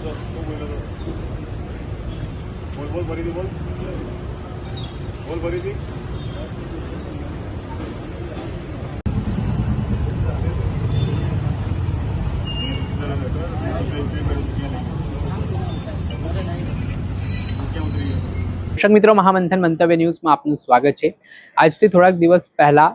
तो तू बोलो तो बोल बोल भरी थी बोल बोल भरी थी દર્શક મિત્રો, મહામંથન મંતવ્ય ન્યૂઝમાં આપનું સ્વાગત છે। આજથી થોડાક દિવસ પહેલા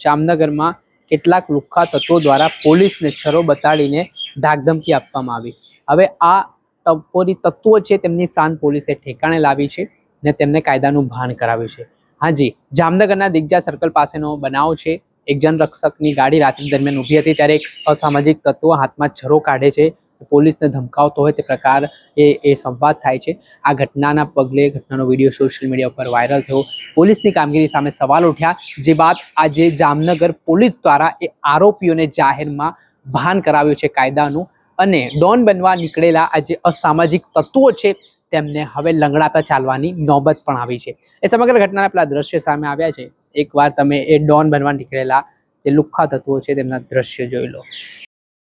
જામનગરમાં કેટલાક લુખ્ખા તત્વો દ્વારા પોલીસને છરો બતાડીને ધાકધમકી આપવામાં આવી। હવે આ ટપોરી તત્વો છે તેમની શાન પોલીસે ઠેકાણે લાવી છે અને તેમને કાયદાનું ભાન કરાવ્યું છે। હાજી, જામનગરના દિગ્જા સર્કલ પાસેનો બનાવ છે। એક જનરક્ષકની ગાડી રાત્રિ દરમિયાન ઊભી હતી ત્યારે એક અસામાજિક તત્વો હાથમાં છરો કાઢે છે, પોલીસને ધમકાવતો હોય તે પ્રકાર એ સંવાદ થાય છે। આ ઘટનાના પગલે ઘટનાનો વિડીયો સોશિયલ મીડિયા ઉપર વાયરલ થયો। પોલીસની કામગીરી સામે સવાલ ઉઠ્યા, જે બાદ આજે જામનગર પોલીસ દ્વારા એ આરોપીઓને જાહેરમાં ભાન કરાવ્યું છે કાયદાનું, અને ડોન બનવા નીકળેલા આ જે અસામાજિક તત્વો છે તેમને હવે લંગડાતા ચાલવાની નોબત પણ આવી છે। એ સમગ્ર ઘટનાના પેલા દ્રશ્ય સામે આવ્યા છે। એકવાર તમે એ ડોન બનવા નીકળેલા જે લુખ્ખા તત્વો છે તેમના દ્રશ્ય જોઈ લો।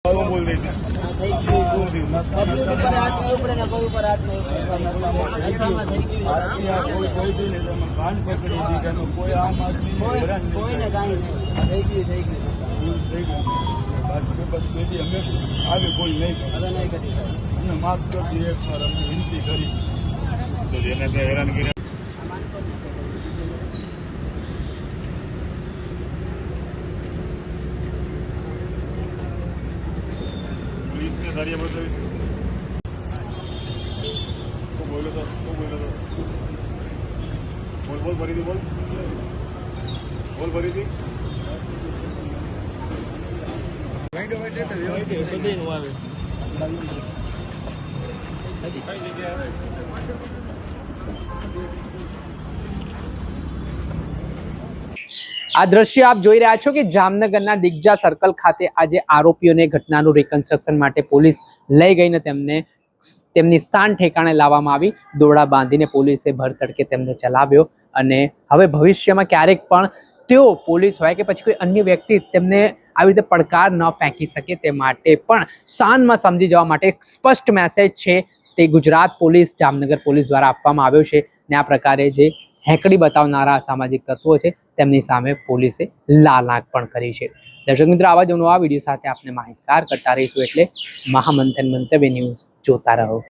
बोल रही थी कोई भी नहीं कान पकड़ी थी कोई आम आदमी हमें आगे कोई नहीं करी हमने माफ कर दी एक बार हमने विनती करी तो जेने ते हैरान किया सारिया बोल तो बोलो तो बोल बोल भरी थी बोल बोल भरी थी આ દ્રશ્ય આપ જોઈ રહ્યા છો કે જામનગરના દિગ્જા સર્કલ ખાતે આજે આરોપીઓને ઘટનાનું રિકન્સ્ટ્રક્શન માટે પોલીસ લઈ ગઈને તેમની સ્થાન ઠેકાણે લાવવામાં આવી। દોરડા બાંધીને પોલીસે ભર તડકે તેમને ચલાવ્યો, અને હવે ભવિષ્યમાં ક્યારેક પણ તેઓ પોલીસ હોય કે પછી કોઈ અન્ય વ્યક્તિ તેમને આવી રીતે પડકાર ન ફેંકી શકે તે માટે પણ શાનમાં સમજી જવા માટે એક સ્પષ્ટ મેસેજ છે તે ગુજરાત પોલીસ, જામનગર પોલીસ દ્વારા આપવામાં આવ્યો છે। ને આ પ્રકારે જે હેકડી બતાવનારા સામાજિક તત્વો છે તેમની સામે પોલીસે લાલ આંખ પણ કરી છે। દર્શક મિત્રો, આવા જ નવા વિડીયો સાથે આપને માહિતગાર કરતા રહીશું, એટલે મહામંથન મંતવ્ય ન્યૂઝ જોતા રહો।